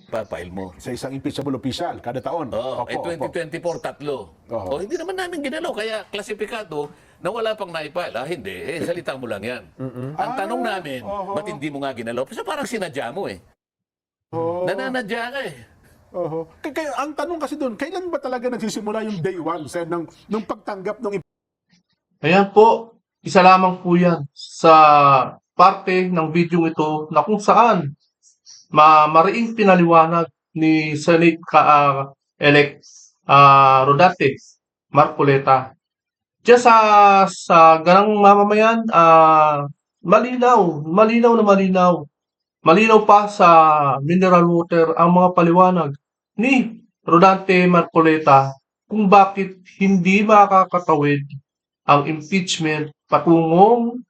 ipapile mo. Sa isang impeachable official kada taon. Oo, Opo, opo. 2024, tatlo. Oo. O, hindi naman namin ginalaw. Kaya klasipikado na wala pang naipile. Hindi. Salita mo lang yan. Ang tanong namin, ba't hindi mo nga ginalaw? Kasi parang sinadya mo eh. Nananadya ka eh. Oho. Kaya ang tanong kasi doon, kailan ba talaga nagsisimula yung day one, Sen, ng pagtanggap ng Ayan po, isa lamang po yan sa parte ng video ito na kung saan mariing pinaliwanag ni Senate elect Rodate Marcoleta. Diyan sa ganang mamamayan, malinaw pa sa mineral water ang mga paliwanag ni Rodante Marcoleta kung bakit hindi makakatawid ang impeachment patungong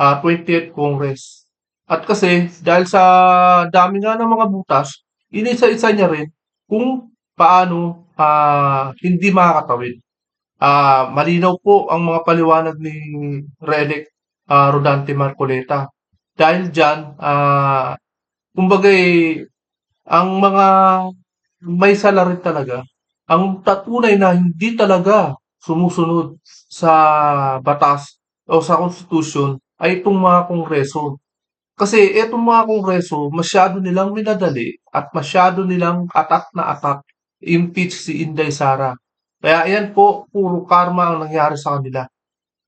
20th Congress. At kasi dahil sa dami nga ng mga butas, inisa-isa niya rin kung paano hindi makakatawid. Malinaw po ang mga paliwanag ni Relec Rodante Marcoleta. Dahil dyan, kumbaga ang mga may salarin talaga, ang tatunay na hindi talaga sumusunod sa batas o sa konstitusyon ay itong mga kongreso. Kasi itong mga kongreso, masyado nilang minadali at masyado nilang atak na atak impeach si Inday Sara. Kaya ayan po, puro karma ang nangyari sa kanila.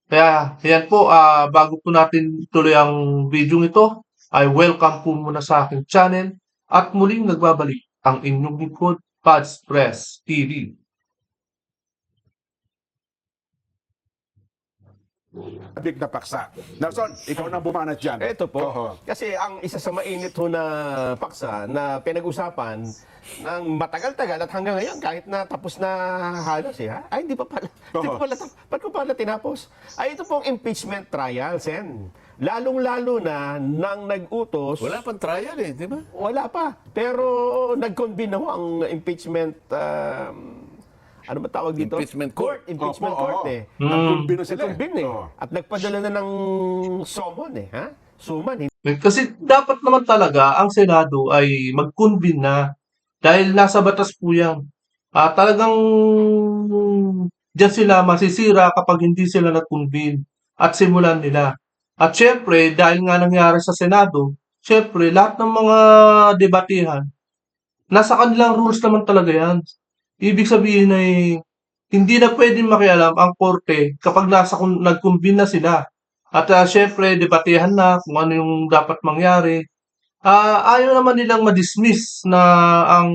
Kaya ayan po, bago po natin tuloy ang video ito, ay welcome po muna sa aking channel at muling nagbabalik ang inyong lingkod, Pads Press TV. big na paksa? Nelson, ikaw na bumanat dyan. Ito po. Oho. Kasi ang isa sa mainit ho na paksa na pinag-usapan ng matagal-tagal at hanggang ngayon kahit na tapos na halos ay hindi pa pala. Hindi pa pala. Ba't ko pala tinapos? Ay ito pong impeachment trial, Sen. Lalong-lalo na nang nag-utos. Wala pang trial eh, di ba? Wala pa. Pero nag-convene na ho ang impeachment ano ba tawag dito? Impeachment court. Impeachment Opo, court oo. eh. Nag-convene na sila. Nag-convene eh. Oo. At nagpadala na ng summon eh. Ha? Suman. Kasi dapat naman talaga ang Senado ay mag-convene na dahil nasa batas po yan. Talagang diyan sila masisira kapag hindi sila nag-convene at simulan nila. At syempre, dahil nga nangyari sa Senado, syempre, lahat ng mga debatihan, nasa kanilang rules naman talaga yan. Ibig sabihin ay hindi na pwedeng makialam ang korte kapag nag-convene na sila. At syempre, debatehan na kung ano yung dapat mangyari. Ayaw naman nilang ma-dismiss na ang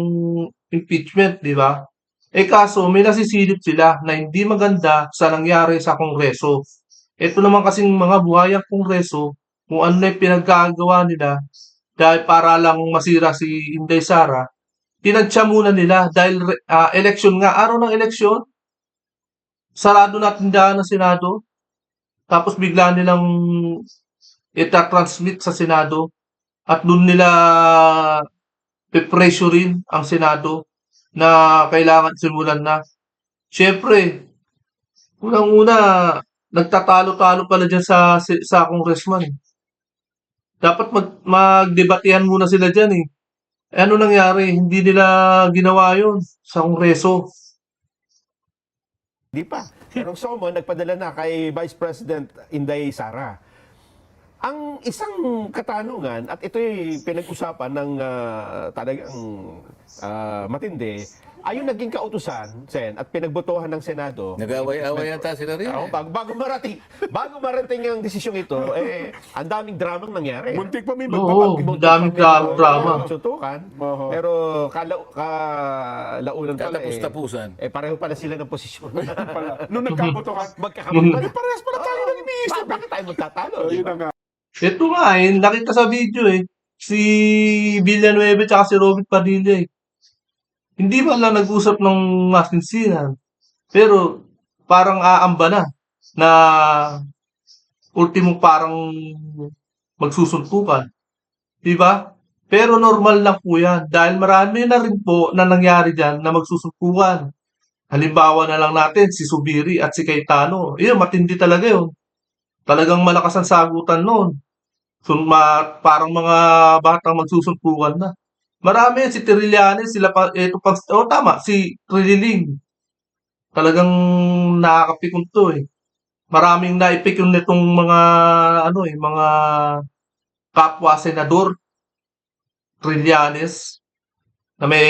impeachment, di ba? Kaso may nasisilip sila na hindi maganda sa nangyari sa Kongreso. Ito naman kasing mga buhayang Kongreso, kung ano na yung pinaggagawa nila dahil para lang masira si Inday Sara, tinadya muna nila dahil election nga, araw ng eleksyon, sarado na tindahan ng Senado, tapos bigla nilang itatransmit sa Senado at doon nila pe-pressurein ang Senado na kailangan simulan na. Siyempre, unang-una, nagtatalo-talo pala dyan sa congressman. Dapat magdebatehan muna sila dyan eh. Ano nangyari? Hindi nila ginawa yun sa kongreso. Di pa. Pero ang summon, nagpadala na kay Vice President Inday Sara. Ang isang katanungan, at ito'y pinag-usapan ng talagang matindi, ay yung naging kautusan, Sen, at pinagbotohan ng Senado. Nag-away-away yata sila rin. Oo, bago marating ang desisyong ito, ang daming dramang nangyari. Muntik pa may Oo, daming drama. Suntukan. Oo. Pero kalaunan pala Katapos-tapusan. pareho pala sila ng posisyon. Nung nagkabotohan, Magkakabutan. parehas pala tayo ng iniisip. Bakit tayo magtatalo? Yun na nga. Ito nga nakita sa video si Villanueva at si Robert Padilla Hindi man lang nag-usap ng masinsinan. Pero parang aamba na ultimo parang magsusuntukan. Di ba? Pero normal lang po yan. Dahil marami na rin po na nangyari dyan na magsusuntukan. Halimbawa na lang natin si Subiri at si Cayetano. Yun, matindi talaga yun. Talagang malakas ang sagutan noon. So, parang mga batang magsusuntukan na. Marami, si Trillanes, sila pa, ito pang, tama, si Trililing. Talagang nakakapikon to eh. Maraming naipikon nitong mga, mga kapwa senador, Trillanes, na may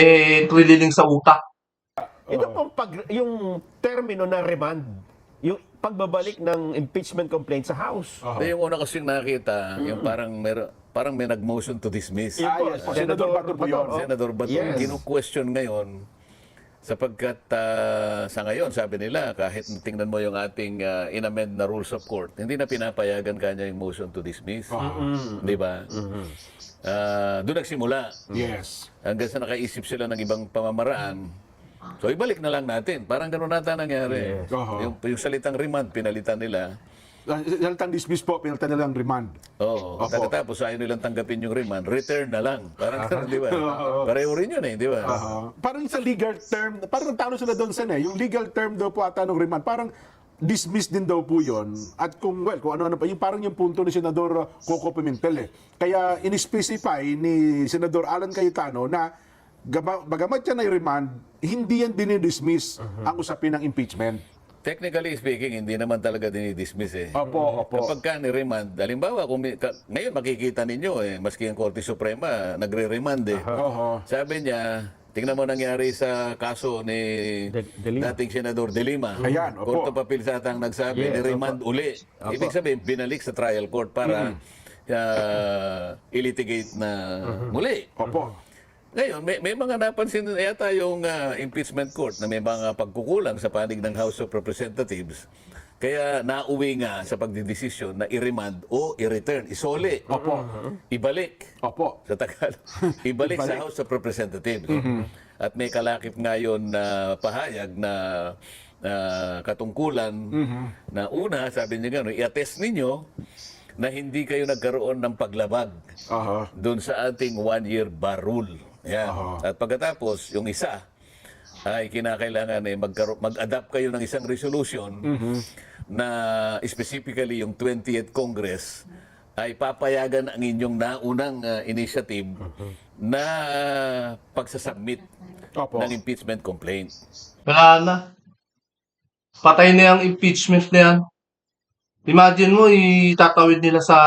Trililing sa utak. Ito pong yung termino na remand, yung pagbabalik ng impeachment complaint sa House. Yung una kasing nakita, yung parang may nag-motion to dismiss. Yes, Senador Bato po yun. Senador Bato, Yes. kinu-question ngayon sapagkat sa ngayon, sabi nila, kahit tingnan mo yung ating in-amend na rules of court, hindi na pinapayagan kanya yung motion to dismiss. Di ba? Doon nagsimula. Yes. Hanggang sa nakaisip sila ng ibang pamamaraan. So, ibalik na lang natin. Parang gano'n nata nangyari. Yes. Oho. Yung salitang remand, pinalitan nila. Salitang dismiss po, pinalitan nilang remand. Oo. Opo. Tapos ayaw nilang tanggapin yung remand, return na lang. Parang gano'n, di ba? Pareho rin yun di ba? Parang sa legal term, parang talo sila doon sa yung legal term daw po ata ng remand, parang dismiss din daw po yun. At kung ano-ano pa, yung parang yung punto ni Senador Coco Pimentel Kaya in-specify ni Senador Alan Cayetano na bagamat yan ay remand, hindi yan dinidismiss ang usapin ng impeachment. Technically speaking, hindi naman talaga dinidismiss Opo. Kapag ka ni-remand, halimbawa, ngayon makikita ninyo maski ang Korte Suprema, nagre-remand Oho. Sabi niya, tingnan mo nangyari sa kaso ni De Lima. dating Senador De Lima. Ayan, opo. Court of Appeal sa atang nagsabi, ni-remand uli. Ibig sabihin, binalik sa trial court para ilitigate na muli. Opo. Ngayon, may mga napansin yata yung impeachment court na may mga pagkukulang sa panig ng House of Representatives. Kaya nauwi nga sa pagdidesisyon na i-remand o i-return, isole. Opo. Ibalik. Opo. Sa Tagalog. Ibalik sa House of Representatives. At may kalakip ngayon na pahayag na katungkulan na una, sabi niya gano'n, i-attest ninyo na hindi kayo nagkaroon ng paglabag Aha. doon sa ating one-year bar rule. Yan. At pagkatapos, yung isa ay kinakailangan mag-adapt kayo ng isang resolution na specifically yung 20th Congress ay papayagan ang inyong naunang initiative na pagsasubmit Opo. ng impeachment complaint. Wala na. Patay na yung impeachment na yan. Imagine mo, itatawid nila sa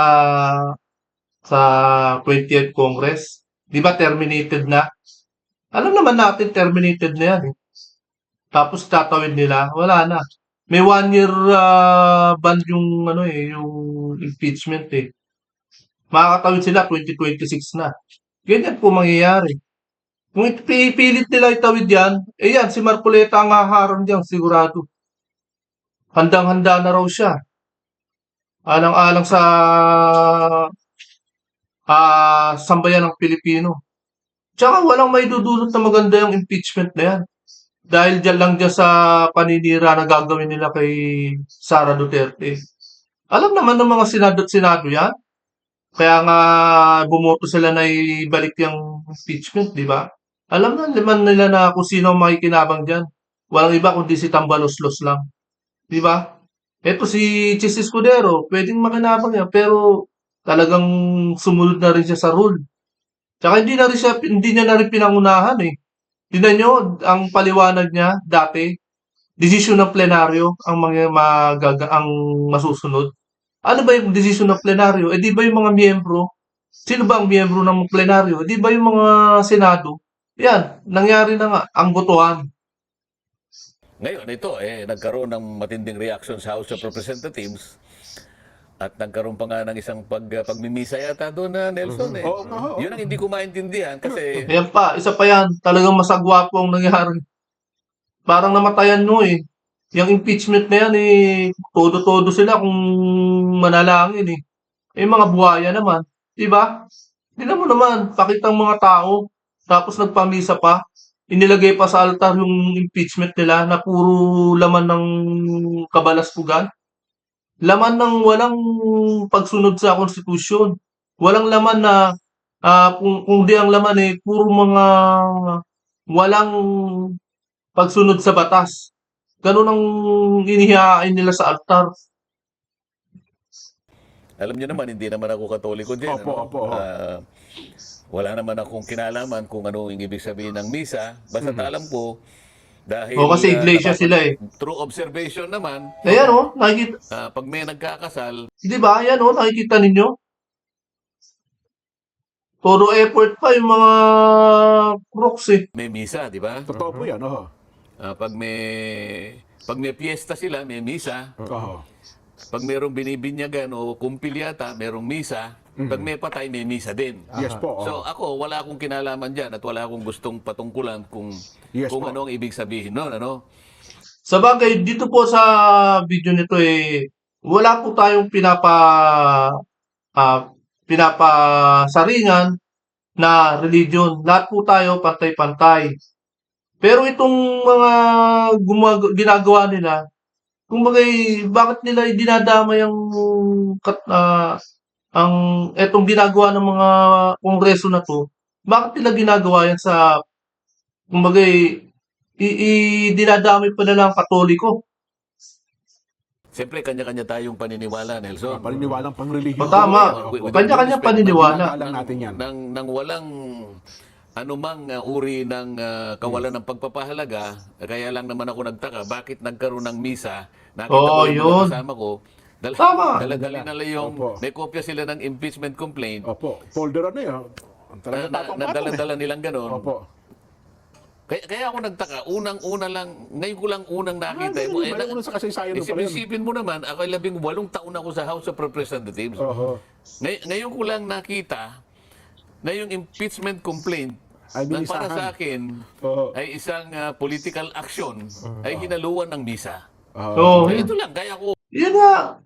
20th Congress. Di ba terminated na? Alam naman natin terminated na yan. Tapos tatawid nila, wala na. May 1-year ban yung yung impeachment Makakatawid sila 2026 na. Ganyan po mangyayari. Kung ipipilit nila itawid yan, yan, si Marcoleta ang haharang diyan sigurado. Handang-handa na raw siya. Alang-alang sa sambayan ng Pilipino. Tsaka walang may dudulot na maganda yung impeachment na yan. Dahil lang dyan sa paninira na gagawin nila kay Sara Duterte. Alam naman ng mga senado at senado yan. Kaya nga bumoto sila na ibalik yung impeachment, di ba? Alam naman nila na kung sino ang makikinabang dyan. Walang iba kundi si Tambaloslos lang. Di ba? Eto si Chis Escudero, pwedeng makinabang yan, pero talagang sumunod na rin siya sa rule. Tsaka hindi niya na rin pinangunahan Tingnan nyo, ang paliwanag niya dati, desisyon ng plenaryo ang ang masusunod. Ano ba yung desisyon ng plenaryo? Di ba yung mga miyembro? Sino ba ang miyembro ng plenaryo? Di ba yung mga senado? Yan, nangyari na nga, ang botohan. Ngayon, ito, nagkaroon ng matinding reaction sa House of Representatives at nagkaroon pa nga ng isang pagmimisa yata doon na Nelson Oo. Yun ang hindi ko maintindihan kasi Ayan pa, isa pa yan, talagang masagwapo ang nangyari. Parang namatayan nyo Yung impeachment na yan todo-todo sila kung manalangin mga buhaya naman, di ba? Tingnan mo naman, pakitang mga tao, tapos nagpamisa pa, inilagay pa sa altar yung impeachment nila na puro laman ng kabalaspugan. Laman ng walang pagsunod sa konstitusyon. Walang laman na, kung di ang laman puro mga walang pagsunod sa batas. Ganun ang inihain nila sa altar. alam niyo naman, hindi naman ako katoliko din. Opo. wala naman akong kinalaman kung ano yung ibig sabihin ng misa. Basta alam ko, dahil O kasi iglesia sila eh. through observation naman, Ayan o, nakikita. pag may nagkakasal, Di ba? Ayan o, nakikita ninyo. Todo effort pa yung mga crooks eh. may misa, di ba? Totoo po yan, oho. Pag may piyesta sila, may misa. Oho. Pag mayroong binibinyagan o kumpil yata, mayroong misa. Pag may patay, may misa din. Yes po, So oho. ako, wala akong kinalaman dyan at wala akong gustong patungkulan kung, Yes kung po. ano ang ibig sabihin nun. Ano? Sa bagay, dito po sa video nito eh, wala po tayong pinapasaringan na religion. Lahat po tayo pantay-pantay. Pero itong mga ginagawa nila, kumbaga, bakit nila dinadamay ang etong ginagawa ng mga kongreso na to? Bakit nila ginagawa yan sa, kumbaga, dinadamay pa nila ang Katoliko? Siyempre, kanya-kanya tayong paniniwala, Nelson. Paniniwalang pangrelihiyon. Tama. With Kanya-kanya respect, paniniwala. Alam natin yan. Nang walang anumang uri ng kawalan ng pagpapahalaga, kaya lang naman ako nagtaka, bakit nagkaroon ng misa? Nakita ko yung yun. mga kasama ko, Tama. dala-dala nila yung, Opo. may kopya sila ng impeachment complaint, Opo, folder ano yun. Talaga tapang-tapang eh. dala-dala nilang ganon. Opo. Kaya ako nagtaka, unang-una lang, ngayon ko lang unang nakita. Balik mo na sa kasaysayan mo pa yun. Isipin mo naman, ako ay 18 taon ako sa House of Representatives. Oho. Ngayon ko lang nakita na yung impeachment complaint Ay, na para binisahan. sa akin Oo. ay isang political action ay hinaluan ng misa. So, Kaya ito lang, kaya ko yun nga,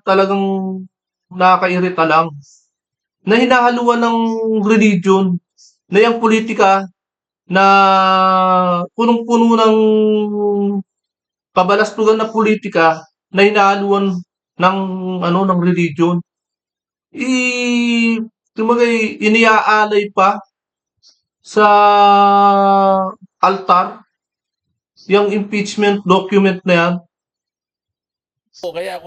talagang nakakairita lang na hinahaluan ng religion na yung politika na punong-puno ng kabalastugan na politika na hinahaluan ng religion. Kumbaga, iniaalay pa sa altar yung impeachment document na yan. kaya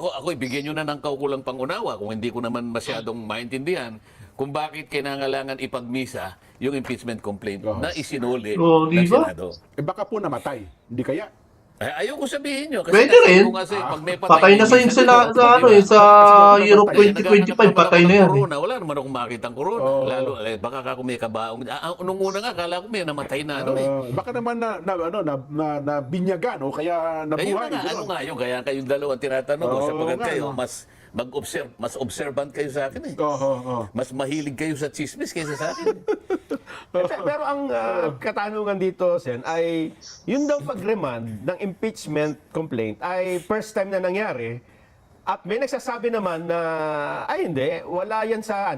ako ibigyan nyo na ng kaukulang pangunawa kung hindi ko naman masyadong maintindihan kung bakit kailangan ipagmisa yung impeachment complaint na isinuli ng di ba? Senado. Baka po namatay. Hindi kaya? Ayaw ko sabihin nyo. Kasi Pwede nasabi rin. ko nga sa'yo, pag may Patay na sa minsan sa dito, di ba? sa year of Kaya 2025, naghahanap patay naman na ako ng yan. corona. Wala naman akong makita ang corona. Lalo, baka ako may kabaong. Nung una nga, kala ko may namatay na ano eh. Baka naman na binyagan o kaya Ayun nabuhay. na nga, ano gano'n. nga yun. Kaya kayong dalawang tinatanong ko, Oo sapagkat nga, kayo, no? mas observant kayo sa akin eh. Oho. Mas mahilig kayo sa chismis kaysa sa akin. Pero ang katanungan dito, Sen, ay yun daw pag-remand ng impeachment complaint ay first time na nangyari. At may nagsasabi naman na, ay hindi, wala yan sa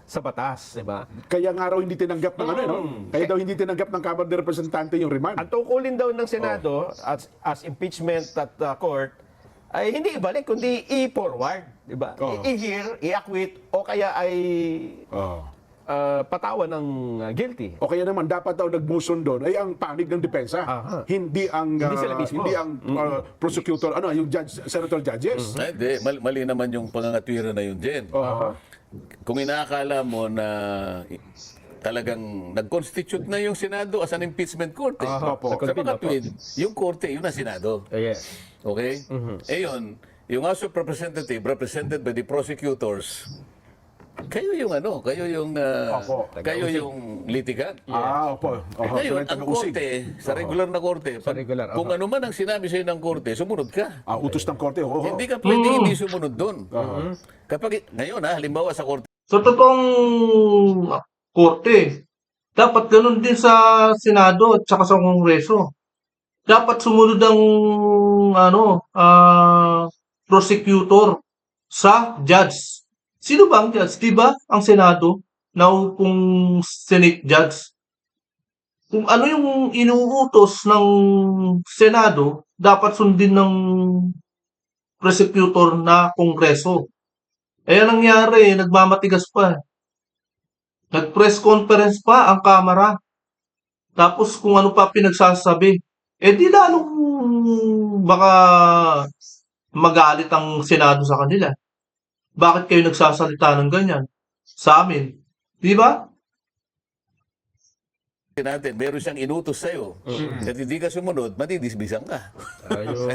sa batas, di ba? Kaya nga raw hindi tinanggap ng ano, no? Kaya daw hindi tinanggap ng Kamara de Representante yung remand. Ang tungkulin daw ng Senado as impeachment at court ay hindi ibalik, kundi i-forward, di ba? Oo. I-hear, i-acquit, o kaya ay Oh. patawan ng guilty. O kaya naman dapat daw nag-motion doon ay ang panig ng depensa. Aha. Hindi ang Hindi sila mismo. hindi ang prosecutor, yung judge, senator judges. Ay, hindi. Mali naman yung pangangatwira na yun, Jen. Oho. Kung inaakala mo na talagang nag-constitute na yung Senado as an impeachment court. Eh. Opo. Sa mga tweet, yung korte, yun ang Senado. Yes. Okay? Eh yun, yung House of Representative, represented by the prosecutors, kayo yung Opo. kayo yung litigan. Opo. Oho. Ngayon, So, ang taga-usig. korte, sa regular na korte, regular, kung ano man ang sinabi sa'yo ng korte, sumunod ka. Utos ng korte. Oho. Hindi ka pwede hindi sumunod doon. Kapag, ngayon halimbawa sa korte, Sa totoong korte, dapat ganun din sa Senado at saka sa Kongreso. Dapat sumunod ang prosecutor sa judge. Sino ba ang judge? Diba ang Senado na kung Senate judge? Kung ano yung inuutos ng Senado, dapat sundin ng prosecutor na Kongreso. Eh, anong nangyari? Nagmamatigas pa. Nag-press conference pa ang Kamara. Tapos kung ano pa pinagsasabi. Eh di lalong baka magalit ang Senado sa kanila. Bakit kayo nagsasalita ng ganyan? Sa amin. Di ba? natin, meron siyang inutos sa'yo. At hindi ka sumunod, matidisbisan ka.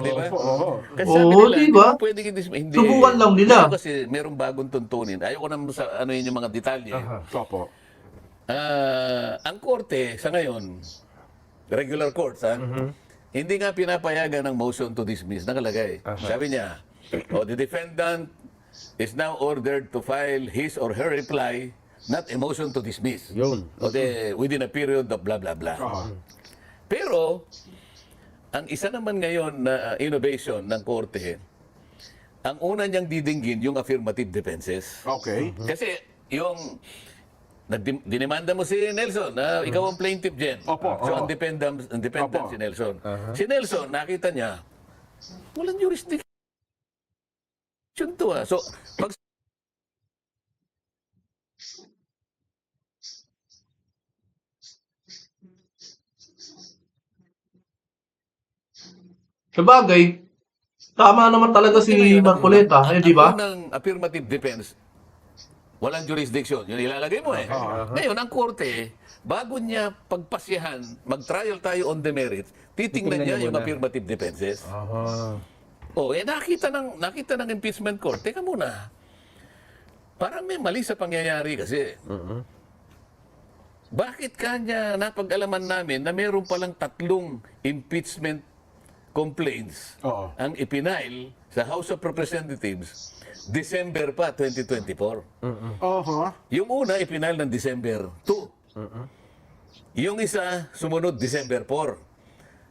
Di ba? Oo. Kasi sabi Oo, nila, di hindi ba? mo pwedeng i-dismiss. Hindi. Subukan lang nila. Ngayon kasi merong bagong tuntunin. Ayoko naman sa ano yun yung mga detalye. Opo. Ang korte sa ngayon, regular courts, hindi nga pinapayagan ng motion to dismiss. Nakalagay. Sabi niya, the defendant is now ordered to file his or her reply, not a motion to dismiss. Yun. Within a period of blah, blah, blah. Pero, ang isa naman ngayon na innovation ng korte, ang una niyang didinggin yung affirmative defenses. Okay. Kasi yung dinimanda mo si Nelson na ikaw ang plaintiff dyan. Opo, So, oo. ang defendant Opo. si Nelson. Si Nelson, nakita niya, walang jurisdiction to. So, pag Sabagay, tama naman talaga si Marcoleta, di ba? Ang unang affirmative defense, walang jurisdiction. Yun ilalagay mo eh. Ngayon, ang korte, bago niya pagpasyahan, mag-trial tayo on the merits, titingnan niya yung affirmative defenses. Nakita ng impeachment court. Teka muna. Parang may mali sa pangyayari kasi. Bakit kanya napag-alaman namin na meron palang 3 impeachment complaints Oo. ang ipinail sa House of Representatives December pa 2024. Oho. Yung una ipinail ng December 2. Yung isa sumunod December 4.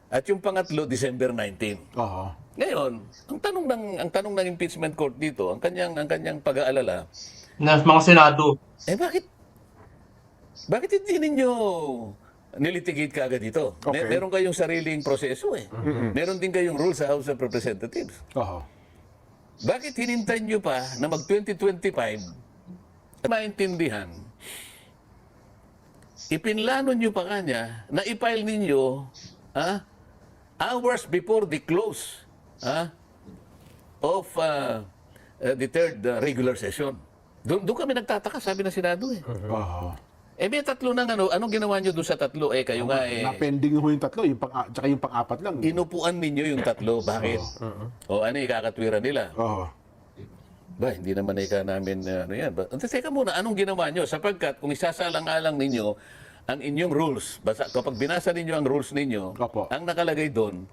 At yung pangatlo December 19. Oho. Ngayon, ang tanong ng impeachment court dito, ang kanyang pag-aalala, Na mga Senado. bakit hindi ninyo nilitigate ka agad dito? Okay. Meron kayong sariling proseso eh. Meron din kayong rules sa House of Representatives. Oho. Bakit hinintay nyo pa na mag-2025 maintindihan? Ipinlano nyo pa kanya na i-file ninyo hours before the close of the third regular session. Doon kami nagtataka, sabi ng Senado eh. Oho. May 3 ng anong ginawa nyo doon sa 3? Kayo nga Na-pending ho yung 3, tsaka yung pang-4 lang. inupuan ninyo yung 3. Bakit? O ano, ikakatwiran nila? Oho. Ba, hindi naman namin yan. Teka muna, anong ginawa nyo? Sapagkat kung isasalang-alang ninyo ang inyong rules, kapag binasa ninyo ang rules ninyo, Opo. ang nakalagay doon,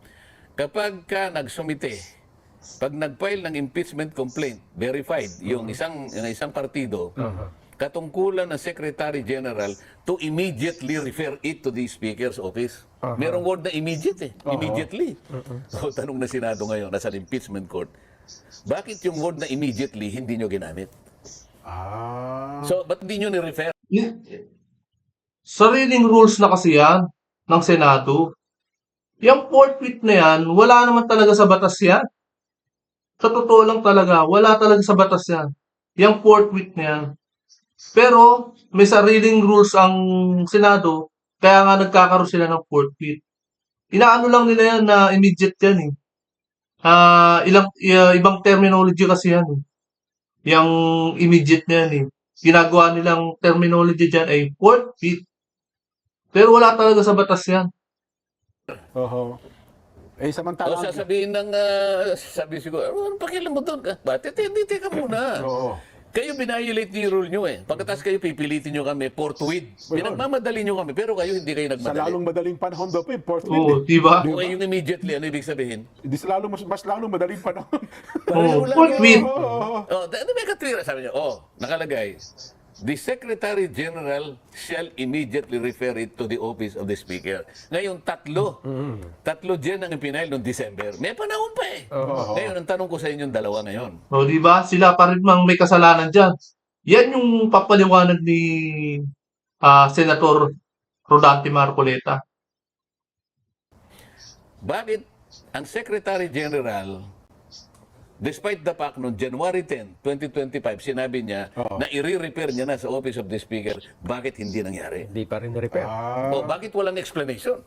kapag ka nagsumite, pag nag-file ng impeachment complaint, verified, yung isang partido, katungkulan ng Secretary General to immediately refer it to the Speaker's office. Merong word na immediate eh. Immediately. So, tanong na Senado ngayon, nasa impeachment court, bakit yung word na immediately hindi nyo ginamit? So, ba't hindi nyo ni-refer? Sariling rules na kasi yan ng Senado. Yung forfeit na yan, wala naman talaga sa batas yan. Sa totoo lang talaga, wala talaga sa batas yan. Yung forfeit na yan. Pero may sariling rules ang Senado, kaya nga nagkakaroon sila ng forfeit. Inaano lang nila yan na immediate yan eh. Ibang terminology kasi yan eh. Yung immediate na yan eh. Ginagawa nilang terminology dyan ay forfeit. Pero wala talaga sa batas yan. Oho. O Samantala. sasabihin ng, sabi siguro, ano pakialam mo doon? Bakit? Hindi, teka muna. Oo. Kayo binayolate niyo yung rule nyo eh. Pagkatas kayo pipilitin nyo kami forthwith. Pinagmamadali nyo kami, pero kayo hindi kayo Sa nagmadali. lalong madaling panahon daw po yung fourth Oo, week. di ba? Kung yung immediately, ano ibig sabihin? Hindi sa lalong, mas lalong madaling panahon. Oo, lang forfeit. May katwira, sabi niya, nakalagay, the Secretary General shall immediately refer it to the office of the Speaker. Ngayon, 3 dyan ang ipinail noong December. May panahon pa eh. Ngayon, ang tanong ko sa inyong dalawa ngayon. O, di ba? Sila pa rin mang may kasalanan dyan. Yan yung papaliwanag ni Senator Rodante Marcoleta. Bakit ang Secretary General, despite the fact noong January 10, 2025, sinabi niya na i-repair niya na sa Office of the Speaker, bakit hindi nangyari? Hindi pa rin na-repair. O bakit walang explanation?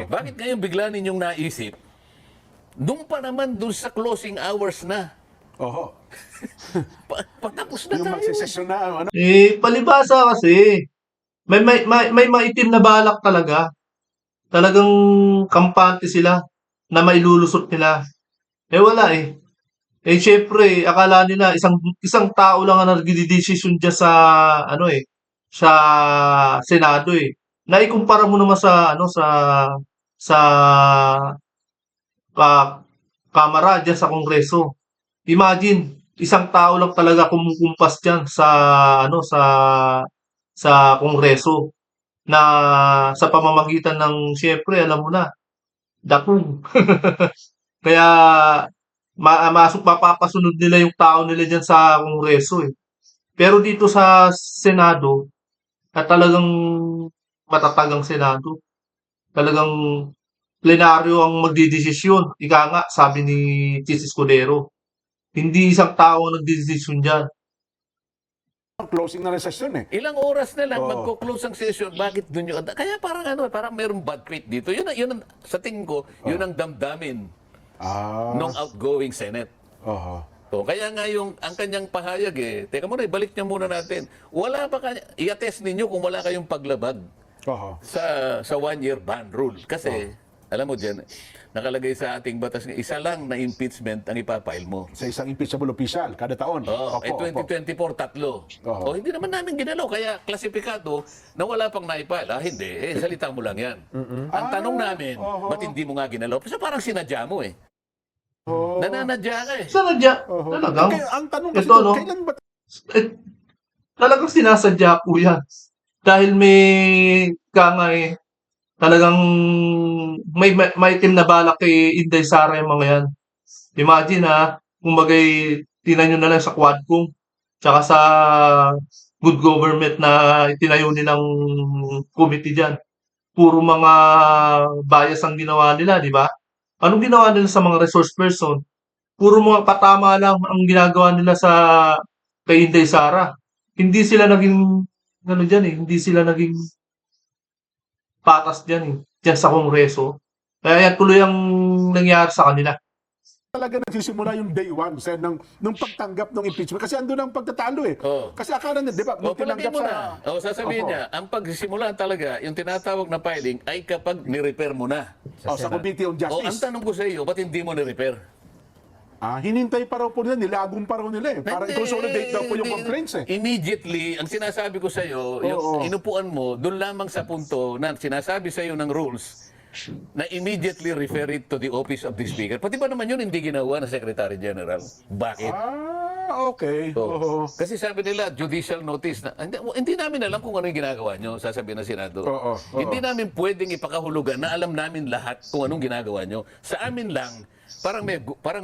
Bakit ngayon bigla ninyong naisip, nung pa naman dun sa closing hours na, Oho. Tapos na Yung tayo. magsisesyon na, ano, Palibhasa kasi. May maitim na balak talaga. Talagang kampante sila na mailulusot nila. Wala eh. Syempre, akala nila isang tao lang ang nagdedesisyon diyan sa ano sa Senado eh. Naikumpara mo naman sa sa Kamara diyan sa Kongreso. Imagine, isang tao lang talaga kumukumpas diyan sa sa Kongreso na sa pamamagitan ng siyempre alam mo na, dakong. Kaya mapapasunod nila yung tao nila diyan sa Kongreso eh. Pero dito sa Senado, talagang matatag ang Senado. Talagang plenaryo ang magdedesisyon. Ika nga, sabi ni Chis Escudero. Hindi isang tao ang nagdedesisyon diyan. closing na ng session eh. Ilang oras na lang Oo. magko-close ang session, bakit doon yung... Kaya parang parang mayroong bad faith dito. Sa tingin ko, yun ang damdamin Ah, ng outgoing Senate. oho. Kaya nga ang kanyang pahayag teka muna, ibalik niya muna natin. Wala ba i-attest ninyo kung wala kayong paglabag Oho. sa one-year ban rule. Kasi, alam mo dyan, nakalagay sa ating batas nga, isa lang na impeachment ang ipapile mo. Sa isang impeachable official, kada taon. Oh, Opo, opo. 2024, tatlo. Oo. Hindi naman namin ginalaw. Kaya klasipikado na wala pang naipile. Hindi. Salita mo lang yan. Ang tanong namin, ba't hindi mo nga ginalaw? Kasi parang sinadya mo Oh. Nananadya ka Sanadya, Oho. talagang. Kaya ang tanong kasi Ito, doon, no? kailan ba Talagang sinasadya po yan. Dahil talagang may team na balak kay Inday Sara yung mga yan. Imagine kumbagay, tinan nyo na lang sa Quadcom, tsaka sa good government na itinayo nilang committee dyan. Puro mga bias ang ginawa nila, di ba? Anong ginawa nila sa mga resource person? Puro mga patama lang ang ginagawa nila kay Inday Sara. Hindi sila naging hindi sila naging patas diyan sa Kongreso. Kaya yan tuloy ang nangyari sa kanila. talaga nagsisimula yung day one nung pagtanggap ng impeachment? Kasi andun ang pagtatalo eh. Oo. Kasi akala na, di ba, nung Palagay tinanggap mo sa... na. Sasabihin Opo. niya, ang pagsisimula talaga, yung tinatawag na filing, ay kapag ni-repair mo na. Sa Committee on Ang Justice. tanong ko sa iyo, ba't hindi mo ni-repair? Hinintay pa raw po nila, nilagong pa raw nila eh. Para Hindi, i-consolidate daw po yung hindi. complaints eh. Immediately, ang sinasabi ko sa iyo, yung Oo. inupuan mo, doon lamang sa punto na sinasabi sa iyo ng rules na immediately refer it to the office of the speaker. Pati ba naman yun hindi ginawa ng Secretary General? Bakit? Okay. Oo. Kasi sabi nila, judicial notice na, hindi namin alam kung ano yung ginagawa nyo, sasabihin ng Senado. Oo. Hindi namin pwedeng ipakahulugan na alam namin lahat kung anong ginagawa nyo. Sa amin lang, parang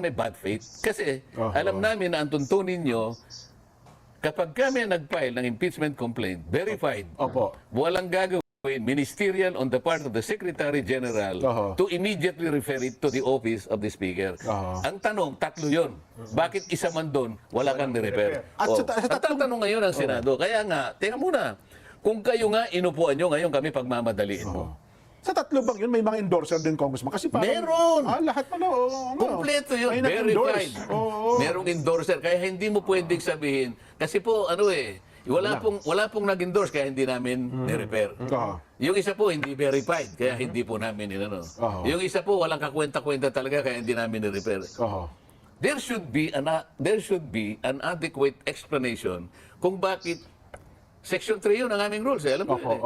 may bad faith. Kasi alam namin na ang tuntunin nyo, kapag kami nag-file ng impeachment complaint, verified, Opo. walang gagawin, ministerial on the part of the Secretary General to immediately refer it to the office of the Speaker. Ang tanong, tatlo yun. Bakit isa man doon, wala kang ni-refer? At sa Ang tatanong ngayon ng Senado, kaya nga, tingnan muna, kung kayo nga inupuan nyo, ngayon kami pagmamadaliin mo. Sa tatlo bang yun, may mga endorser din, Congressman? Kasi parang... Meron! Lahat pala, oo. Kompleto yun, May verified. nag-endorse. Oo. Merong endorser, kaya hindi mo pwedeng sabihin, kasi po, wala pong nag-endorse, kaya hindi namin ni-repair. Yung isa po, hindi verified, kaya hindi po namin Yung isa po, walang kakwenta-kwenta talaga, kaya hindi namin ni-repair. There should be an adequate explanation kung bakit Section 3 yun ang aming rules. Alam mo yun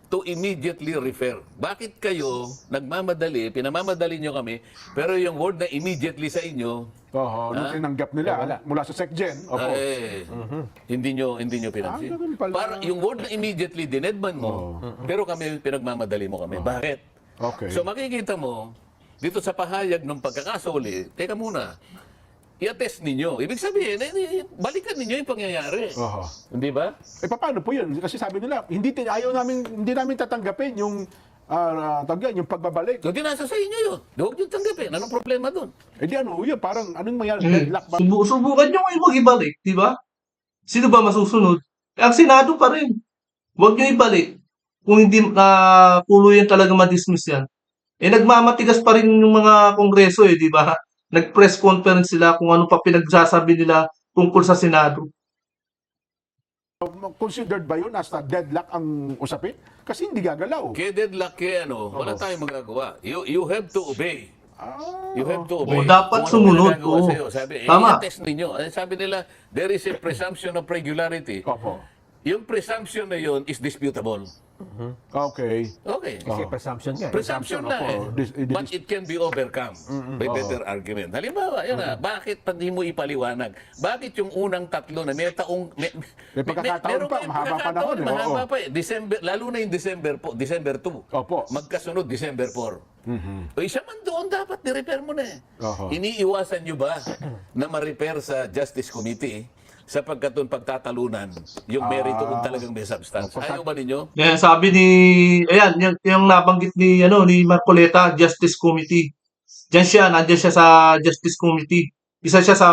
to immediately refer. Bakit kayo nagmamadali, pinamamadali nyo kami, pero yung word na immediately sa inyo, Nung tinanggap nila mula sa SecGen. Opo. hindi nyo pinansin. ganun pala. Para yung word na immediately dinedman mo, pero kami pinagmamadali mo kami. Bakit? Okay. So makikita mo, dito sa pahayag ng pagkakasoli, teka muna, i-attest ninyo. Ibig sabihin, balikan ninyo yung pangyayari. Hindi ba? Paano po yun? Kasi sabi nila, hindi namin tatanggapin yung yung pagbabalik. Hindi nasa sa inyo yun. Huwag nyo tanggapin. Anong problema doon? Yun, parang anong mayroon? Deadlock ba? Subukan nyo ngayon mag-ibalik, di ba? Sino ba masusunod? Ang Senado pa rin. Huwag nyo ibalik. Kung hindi tuluyan talaga ma-dismiss yan. Nagmamatigas pa rin yung mga kongreso di ba? Nag-press conference sila kung ano pa pinagsasabi nila tungkol sa Senado. considered ba yun as deadlock ang usapin? Kasi hindi gagalaw. Kaya deadlock wala tayong magagawa. You have to obey. You have to obey. Oo, dapat Kung sumunod, ginagawa oo. sa'yo, sabi, Tama. i-test ninyo. Sabi nila, there is a presumption of regularity. Opo. Yung presumption na yun is disputable. Okay. Okay. Kasi presumption nga. Presumption na opo. But it can be overcome by better argument. Halimbawa, yun bakit hindi mo ipaliwanag? Bakit yung unang tatlo na may taong... May pagkakataon pa, mahaba panahon, eh. Mahaba Oo. pa eh. December, lalo na yung December 2. Opo. Magkasunod, December 4. O isa man doon, dapat ni-repair mo na eh. Oho. Iniiwasan nyo ba na ma-repair sa Justice Committee sapagkat doon pagtatalunan yung merito kung talagang may substance? Ayaw ba ninyo? Yan, sabi ni, ayan, yung nabanggit ni, ni Marcoleta, Justice Committee. Nandiyan siya sa Justice Committee. Isa siya sa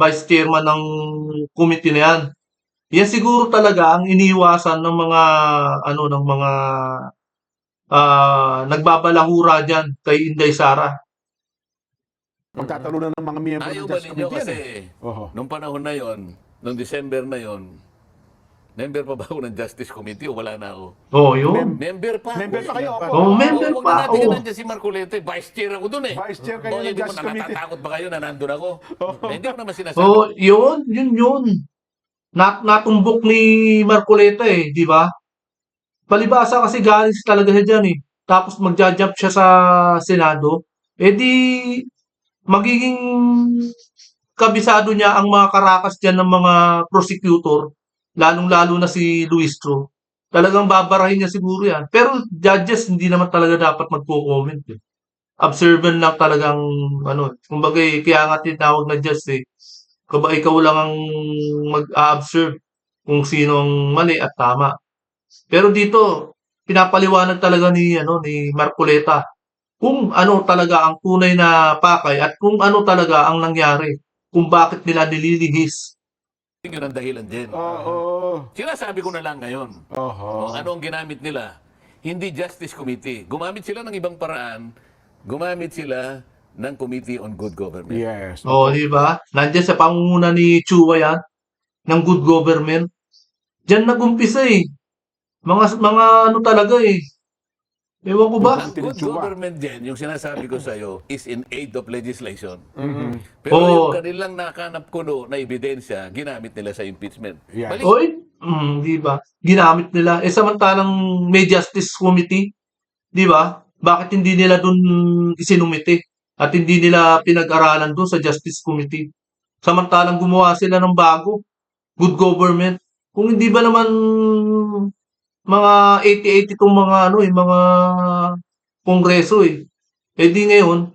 Vice Chairman ng committee na yan. Yan siguro talaga ang iniiwasan ng mga, ng mga nagbabalahura dyan kay Inday Sara. Pagtatalunan ng mga miyembro Ayaw ng ba Justice ninyo Committee kasi yan eh. Oho. nung panahon na yon, nung December na yon, member pa ba ako ng Justice Committee o wala na ako? Oh, yun. Member pa. Member pa kayo, opo. Oh, member Huwag pa. na natin Oo. nandiyan si Marcoleta. Vice chair ako dun eh. Vice chair kayo O, ng hindi mo Justice Committee. natatakot ba kayo na nandun ako? Eh, hindi ko naman sinasabi. Oh, yun. Natumbok ni Marcoleta eh, di ba? Palibasa kasi galing talaga siya dyan eh. Tapos magja-jump siya sa Senado. Eh di, magiging kabisado niya ang mga karakas dyan ng mga prosecutor, lalong-lalo na si Luistro. Talagang babarahin niya siguro yan. Pero judges, hindi naman talaga dapat magpo-comment eh. Observant lang talagang, kumbaga kaya nga tinawag na judge eh. Ikaw lang ang mag-observe kung sino ang mali at tama. Pero dito, pinapaliwanag talaga ni Marcoleta kung ano talaga ang tunay na pakay at kung ano talaga ang nangyari, kung bakit nila nililihis. Yun ang dahilan din. Oo. Sinasabi ko na lang ngayon. Oho. O, ano ang ginamit nila? Hindi Justice Committee. Gumamit sila ng ibang paraan. Gumamit sila ng Committee on Good Government. Yes. O, di ba? Nandiyan sa pangunguna ni Chua yan, ng good government. Diyan nag-umpisa eh. Mga talaga eh. Ewan ko ba? Ang good government din, yung sinasabi ko sa iyo, is in aid of legislation. Pero Oo. yung kanilang nakanap kuno na ebidensya, ginamit nila sa impeachment. Yeah. Balik, Oy, di ba? Ginamit nila. Eh samantalang may Justice Committee, di ba? Bakit hindi nila dun isinumite? At hindi nila pinag-aralan dun sa Justice Committee? Samantalang gumawa sila ng bago, good government. Kung hindi ba naman mga 80-80 itong mga mga kongreso eh. Eh di ngayon,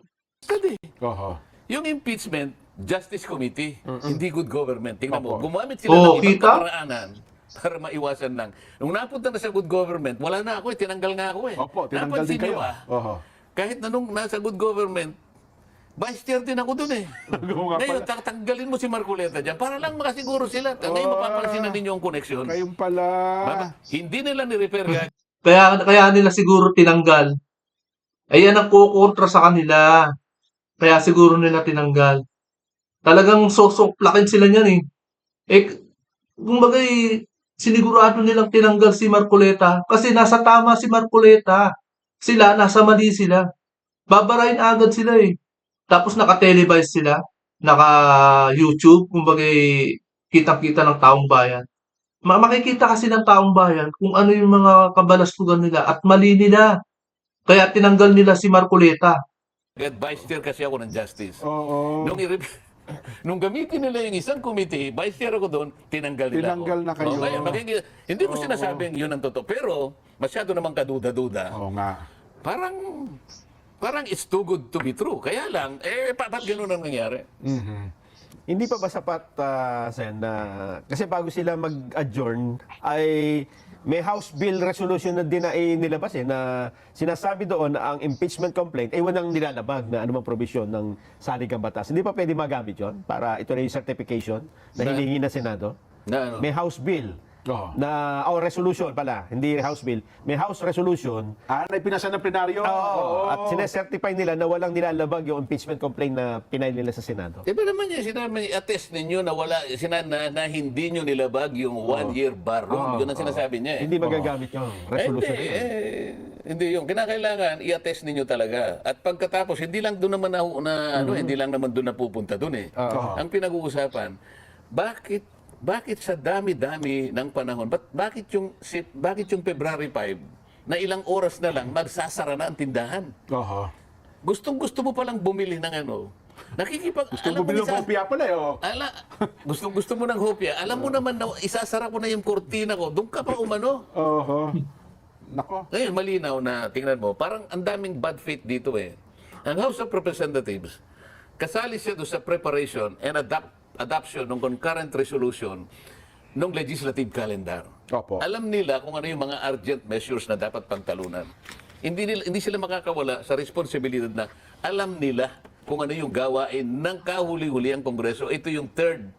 Oho. yung impeachment, Justice Committee, hindi good government. Tingnan mo, Opo. gumamit sila Oo, ng ibang kita? kaparaanan para maiwasan lang. Nung napunta na sa good government, wala na ako eh, tinanggal nga ako eh. Opo, tinanggal Napansin din kayo. niyo ba? Oho. Kahit na nung nasa good government, vice chair din ako dun eh. Oo nga Ngayon, pala. tanggalin mo si Marcoleta dyan para lang makasiguro sila. Ngayon, mapapansin na ninyo ang connection. Kayong pala. Hindi nila ni-repair guys. kaya nila siguro tinanggal. Ayan ang kukontra sa kanila. Kaya siguro nila tinanggal. Talagang sosoklakin sila niyan eh. Eh, kumbaga sinigurado nilang tinanggal si Marcoleta kasi nasa tama si Marcoleta. Sila, nasa mali sila. Babarahin agad sila eh. Tapos naka-televise sila, naka-YouTube, kumbaga kitang-kita ng taong bayan. Makikita kasi ng taong bayan kung ano yung mga kabalastugan nila at mali nila. Kaya tinanggal nila si Marcoleta. Vice chair kasi ako ng justice. Oo. Nung gamitin nila yung isang committee, vice chair ako doon, tinanggal nila Tinanggal ako. na kayo. Kaya, hindi ko sinasabing yun ang totoo. Pero, masyado namang kaduda-duda. Oo nga. Parang it's too good to be true. Kaya lang, ba't ganun ang nangyari? Hindi pa ba sapat, Sen, na kasi bago sila mag-adjourn ay may House Bill resolution na din na nilabas na sinasabi doon na ang impeachment complaint ay walang nilalabag na anumang provision ng saligang batas. Hindi pa pwede magamit yon para ito na yung certification na Na- hinihingi ng Senado. Na ano? May House Bill Oo. Resolution pala, hindi House bill. May House resolution. Na ipinasa ng plenaryo. Oo. At sinesertify nila na walang nilalabag yung impeachment complaint na pinay nila sa Senado. Di ba naman yan, sinabi, attest ninyo na na hindi nyo nilabag yung 1-year bar rule. Yun ang sinasabi niya eh. Hindi magagamit yung resolution. Hindi yung kinakailangan i-attest ninyo talaga. At pagkatapos hindi lang doon naman hindi lang naman doon napupunta doon eh. Ang pinag-uusapan, bakit sa dami-dami ng panahon, bakit yung February 5 na ilang oras na lang magsasara na ang tindahan? Oho. Gustong-gusto mo palang bumili ng Gusto mo bilang kopya pala eh. Gustong-gusto mo ng hopya. Alam mo naman na isasara ko na yung kortina ko. Doon ka pa umano. Oho. Nako. Ngayon, malinaw na, tingnan mo, parang ang daming bad faith dito eh. Ang House of Representatives, kasali siya doon sa preparation and adoption ng concurrent resolution ng legislative calendar. Opo. Alam nila kung ano yung mga urgent measures na dapat pangtalunan. Hindi sila makakawala sa responsibilidad na alam nila kung ano yung gawain ng kahuli-huli ang Kongreso. Ito yung third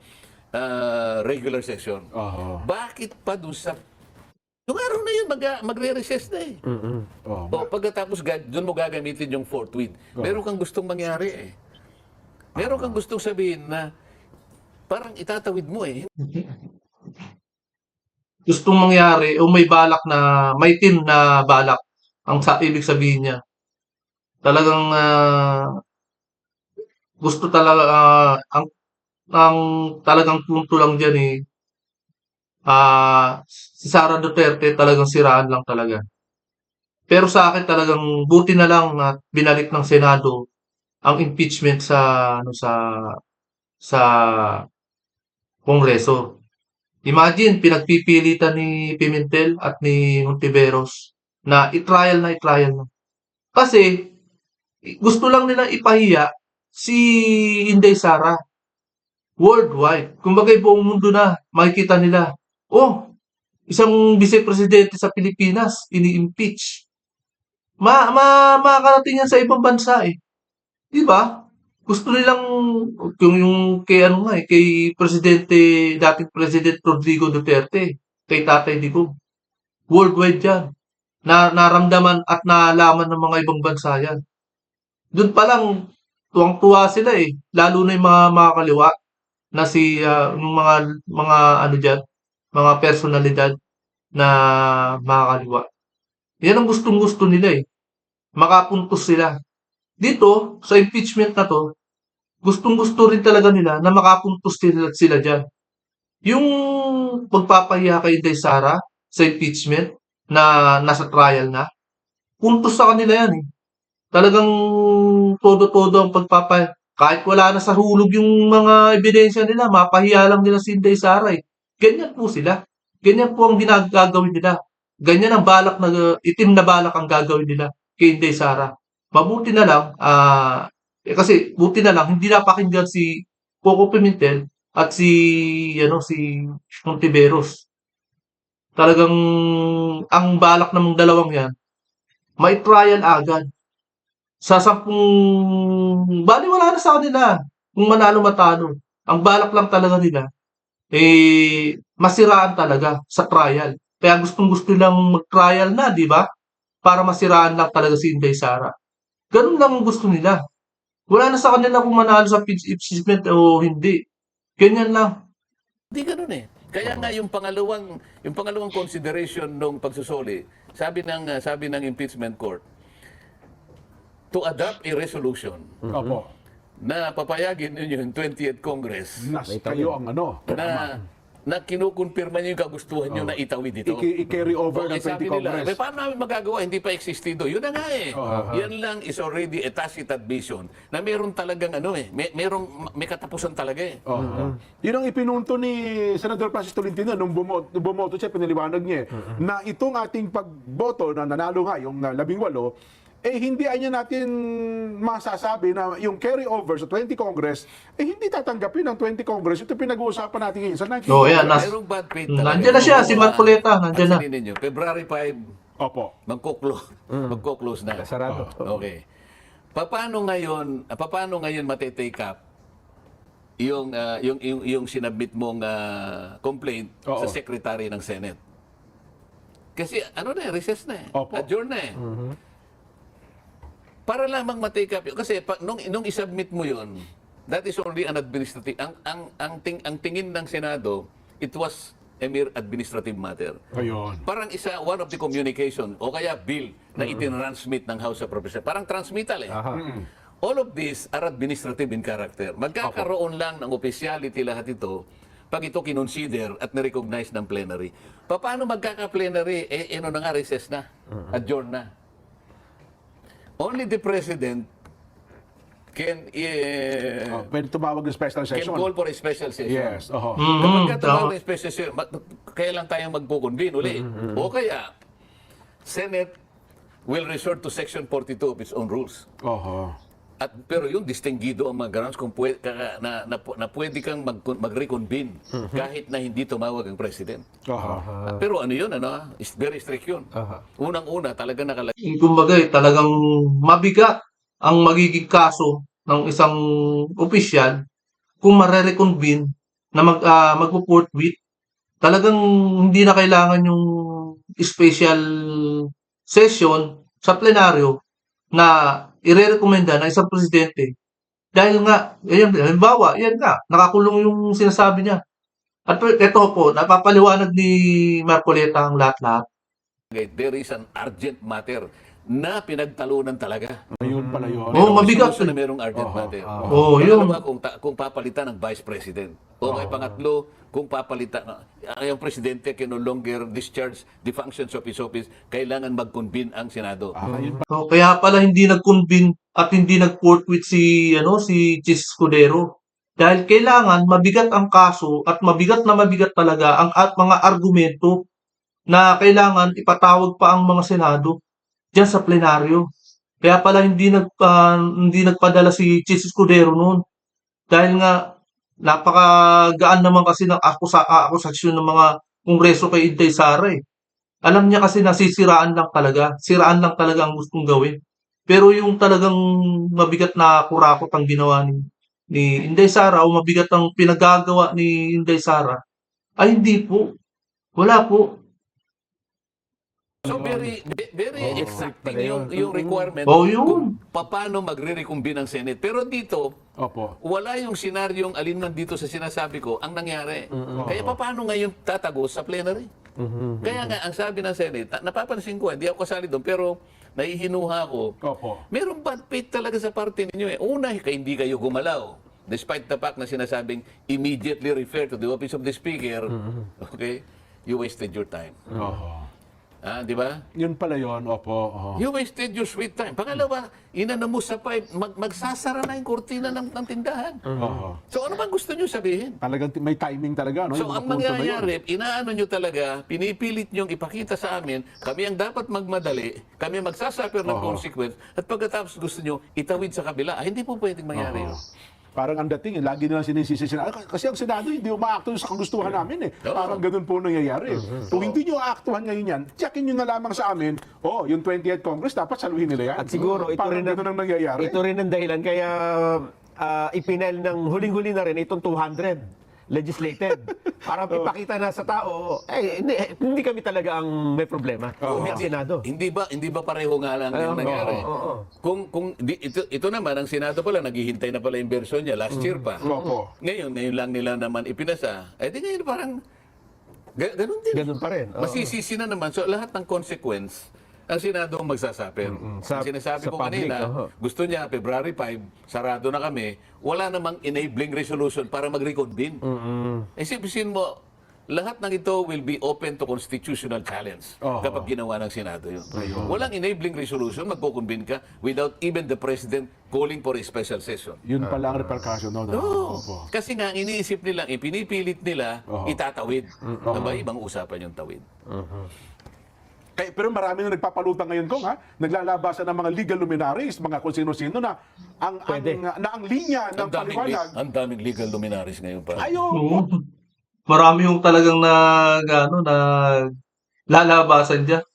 regular session. Oho. Bakit pa doon sa yung araw na yun, magre-recess na eh. Oh. Pagkatapos, doon mo gagamitin yung fourth week. Meron kang gustong mangyari eh. Meron kang gustong sabihin na parang itatawid mo eh. Gustong mangyari o may balak na, may team na balak ang ibig sabihin niya. Talagang gusto talaga, ang talagang punto lang dyan eh, si Sara Duterte talagang siraan lang talaga. Pero sa akin talagang buti na lang at binalik ng Senado ang impeachment sa Kongreso. Imagine pinagpipilitan ni Pimentel at ni Hontiveros na i-trial na. Kasi gusto lang nila ipahiya si Inday Sara worldwide. Kumbaga buong mundo na makikita nila. Oh, isang vice-presidente sa Pilipinas, ini-impeach. Makakarating yan sa ibang bansa eh. Di ba? Gusto nilang, yung kay dating President Rodrigo Duterte, kay Tatay Digong. Worldwide yan. Naramdaman at naalaman ng mga ibang bansa yan. Doon pa lang, tuwang-tuwa sila eh. Lalo na yung mga kaliwa na yung mga personalidad na makakaliwa. Yan ang gustong-gusto nila eh. Makapuntos sila. Dito, sa impeachment na to, gustong-gusto rin talaga nila na makapuntos sila dyan. Yung pagpapahiya kay Inday Sara sa impeachment na nasa trial na, puntos sa kanila yan eh. Talagang todo-todo ang pagpapahiya. Kahit wala na sa hulog yung mga ebidensya nila, mapahiya lang nila si Inday Sara eh. Ganyan po sila. Ganyan po ang gagawin nila. Ganyan ang itim na balak ang gagawin nila kay Inday Sara. Mabuti na lang, kasi buti na lang, hindi napakinggan si Coco Pimentel at si Hontiveros. Talagang ang balak ng dalawang yan, may trial agad. Sa 10, bali wala na sa kanila kung manalo-matalo. Ang balak lang talaga nila, masiraan talaga sa trial. Kaya gustong-gusto nilang mag-trial na, di ba? Para masiraan lang talaga si Inday Sara. Ganun lang ang gusto nila. Wala na sa kanila kung manalo sa impeachment o hindi. Ganyan lang. Hindi ganun eh. Kaya nga yung pangalawang consideration ng pagsusuli, sabi ng impeachment court, to adopt a resolution Opo. na papayagin ninyo yung 20th Congress Kayo ang na kinukumpirma niyo yung kagustuhan niyo na itawid ito. I-carry over ng 20 Sabi Congress. nila, paano namin magagawa? Hindi pa existido. Yun na nga eh. Yan lang is already a tacit admission na meron talagang may katapusan talaga eh. Yun ang ipinunto ni Senador Francis Tolentino nung bumoto siya, pinaliwanag niya na itong ating pagboto na nanalo nga yung 18, hindi niya natin masasabi na yung carry over sa 20 Congress, hindi tatanggapin ng 20 Congress. Ito pinag-uusapan natin ngayon sa 19 yan. Merong bad faith talaga. Nandiyan na siya, si Marcoleta. Nandiyan na. Ninyo, February 5, Opo. magko-close na. Sarado. Okay. Paano ngayon matitake up yung sinabit mong complaint Oo. sa secretary ng Senate. Kasi recess na eh. Opo. Adjourn na eh. Para lamang ma-take up yun. Kasi nung isubmit mo yun, that is only an administrative. Ang tingin ng Senado, it was a mere administrative matter. Ayun. Parang one of the communication o kaya bill na itinransmit ng House of Representatives. Parang transmittal eh. All of these are administrative in character. Magkakaroon lang ng officiality lahat ito pag ito kinonsider at na-recognize ng plenary. Paano magkaka-plenary? Na nga, recess na. Adjourn na. Only the President can Pwede tumawag ng special can session. call for a special session. Yes. Oho. Kapag tumawag ng special session, kaya lang tayong magkukonvene uli. O kaya, Senate will resort to Section 42 of its own rules. Oho. Pero yung distinguido ang mga grounds kung na pwede kang mag-reconvene kahit na hindi tumawag ang President. Oho. Pero ano yun, is very strict yun. Unang-una, talaga nakalagay. Kumbaga, talagang mabigat ang magiging kaso ng isang opisyal kung mare-reconvene na magpo-port with. Talagang hindi na kailangan yung special session sa plenaryo na irerekomenda ng isang presidente. Dahil nga, halimbawa, yan nga, nakakulong yung sinasabi niya. At ito po, napapaliwanag ni Marcoleta ang lahat-lahat. There is an urgent matter na pinagtalunan talaga. Ayun pala yun. Oo, mabigat. Resolution na merong urgent matter. Oo, yun. Pangalawa, kung papalitan ng Vice President. O kaya pangatlo, kung papalitan, yung Presidente can no longer discharge the functions of his office, kailangan mag-convene ang Senado. Ayun So, kaya pala hindi nag-convene at hindi nag-port with si Chis Escudero. Dahil kailangan mabigat ang kaso at mabigat talaga ang at mga argumento na kailangan ipatawag pa ang mga Senado diyan sa plenaryo. Kaya pala hindi nagpadala si Chis Escudero noon. Dahil nga napakagaan naman kasi ng akusasyon ng mga kongreso kay Inday Sara eh. Alam niya kasi na siraan lang talaga ang gustong gawin. Pero yung talagang mabigat na kurakot ang ginawa ni Inday Sara o mabigat ang pinagagawa ni Inday Sara, ay hindi po. Wala po. So very exacting yung requirement Oh, yun. kung paano magre-reconvene ang Senate. Pero dito, Opo. wala yung senaryong alin man dito sa sinasabi ko ang nangyari. Kaya paano ngayon tatagos sa plenary? Kaya nga, ang sabi ng Senate, napapansin ko, hindi ako kasali doon, pero nahihinuha ko, Opo. merong bad faith talaga sa party ninyo. Una, hindi kayo gumalaw. Despite the fact na sinasabing immediately refer to the office of the Speaker, okay, you wasted your time. Oho. Di ba? Yun pala yun. Opo. Oho. You wasted your sweet time. Pangalawa, inana mo sa pipe, magsasara na yung kurtina ng tindahan. Oho. So ano bang gusto nyo sabihin? Talagang may timing talaga, no? So Yung mga ang punto na yun. mangyayari, inaano nyo talaga, pinipilit nyo ipakita sa amin, kami ang dapat magmadali, kami magsasuffer ng consequence, at pagkatapos gusto nyo itawid sa kabila. Hindi po pwedeng mangyari yun. Parang ang dating, lagi nilang sinisisi sila. Kasi ang Senado, hindi umaakto sa kagustuhan namin eh. Parang ganun po nangyayari. Kung hindi nyo aaktuhan ngayon yan, checkin nyo na lamang sa amin, yung 28th Congress, dapat saluhin nila yan. At siguro, ito Parang rin ganun ang nangyayari. Ito rin ang dahilan kaya ipinail ng huling-huli na rin itong 200 legislated. Para ipakita na sa tao, hindi kami talaga ang may problema. May Senado. Hindi ba pareho nga lang yung nangyari? Ito naman, ang Senado pala, naghihintay na pala yung version niya, last year pa. Opo. Ngayon lang nila naman ipinasa. Di ngayon parang, ganun din. Ganun pa rin. Masisisi na naman. So lahat ng consequence, ang Senado ang magsasuffer. Sa- Sinasabi sa ko public, kanina, gusto niya, February 5, sarado na kami, wala namang enabling resolution para mag-reconvene. Isipin mo, lahat ng ito will be open to constitutional challenge kapag ginawa ng Senado yun. Walang enabling resolution, magkukonvene ka without even the President calling for a special session. Yun pala ang repercussion. No? Opo. Kasi nga, ang iniisip nila, ipinipilit nila, itatawid. Diba? Ibang usapan yung tawid. Pero marami na nagpapalutang ngayon kung naglalabasan ng mga legal luminaries, mga kung sino-sino na ang linya ng paliwanag. Ang daming legal luminaries ngayon pa. Ayaw. Marami yung talagang lalabasan dyan.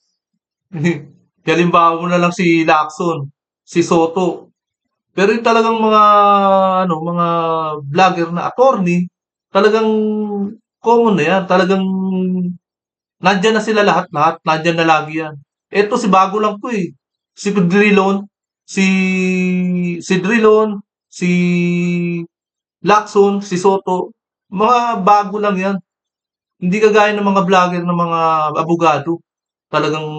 Halimbawa mo na lang si Lacson, si Soto. Pero yung talagang mga vlogger na attorney, talagang common na yan. Talagang nandyan na sila lahat-lahat. Nandyan na lagi yan. Eto si bago lang to eh. Si Drilon, si si Drilon, si Lacson, si Soto. Mga bago lang yan. Hindi kagaya ng mga vlogger ng mga abogado. Talagang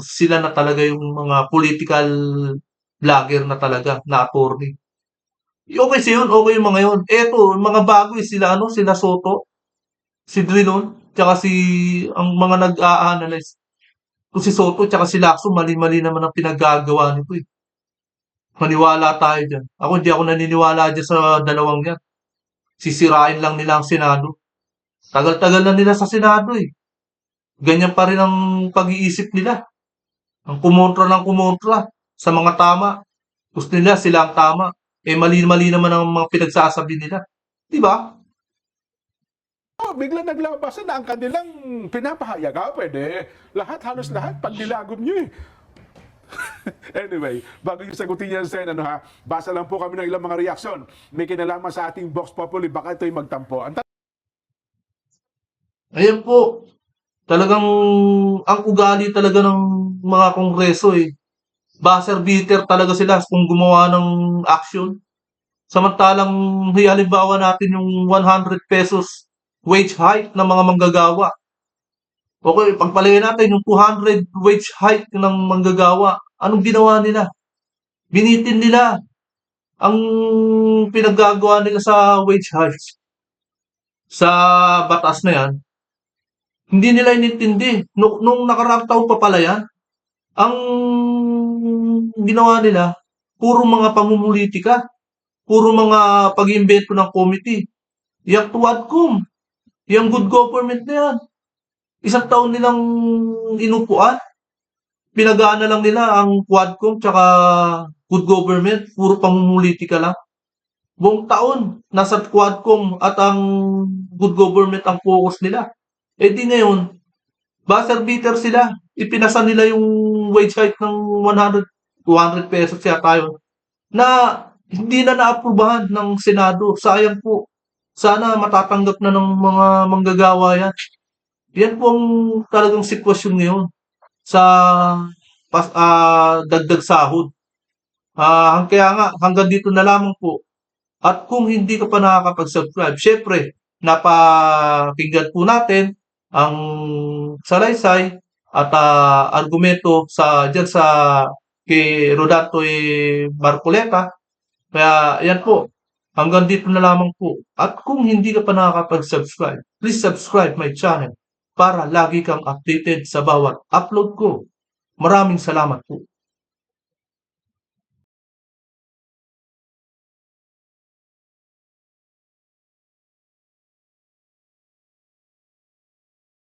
sila na talaga yung mga political vlogger na talaga, na attorney. Okay siya yun, okay yung mga yun. Eto, yung mga bago eh, sila Soto, si Drilon, tsaka ang mga nag-a-analyze. Kung si Soto, tsaka si Lacson, mali-mali naman ang pinaggagawa nito eh. Maniwala tayo dyan. Hindi ako naniniwala dyan sa dalawang yan. Sisirain lang nila ang Senado. Tagal-tagal na nila sa Senado eh. Ganyan pa rin ang pag-iisip nila. Ang kumontra ng kumontra sa mga tama. Gusto nila sila ang tama. Mali-mali naman ang mga pinagsasabi nila. Di ba? Oh, bigla naglabasan na ang kanilang pinapahayag. Pwede. Halos lahat, pag nilagom nyo eh. Anyway, bago yung sagutin yan, Sen, basa lang po kami ng ilang mga reaksyon. May kinalaman sa ating Vox Populi, baka ito'y magtampo. Ayan po. Talagang ang ugali talaga ng mga kongreso eh. Buzzer beater talaga sila kung gumawa ng action. Samantalang halimbawa natin yung 100 pesos wage hike ng mga manggagawa. Okay, pagpalagay natin yung 200 wage hike ng manggagawa. Anong ginawa nila? Binitin nila ang pinaggagawa nila sa wage hikes. Sa batas na yan, hindi nila inintindi. Nung nakaraang taon pa pala yan, ang ginawa nila, puro mga pamumulitika, puro mga pag-iimbento ng committee. Yung Quadcom, yung good government na yan. Isang taon nilang inupuan. Pinagana lang nila ang Quadcom tsaka good government, puro pamumulitika lang. Buong taon, nasa Quadcom at ang good government ang focus nila. Di ngayon, buzzer beater sila. Ipinasa nila yung wage hike ng 200 pesos yata yun, na hindi na naaprubahan ng Senado. Sayang po. Sana matatanggap na ng mga manggagawa yan. Yan po ang talagang sitwasyon ngayon sa dagdag sahod. Kaya nga, hanggang dito na lamang po. At kung hindi ka pa nakakapag-subscribe, syempre, napakinggan po natin ang salaysay at argumento dyan sa kay Rodato Marcoleta. Kaya yan po, hanggang dito na lamang po. At kung hindi ka pa nakakapag-subscribe, please subscribe my channel para lagi kang updated sa bawat upload ko. Maraming salamat po.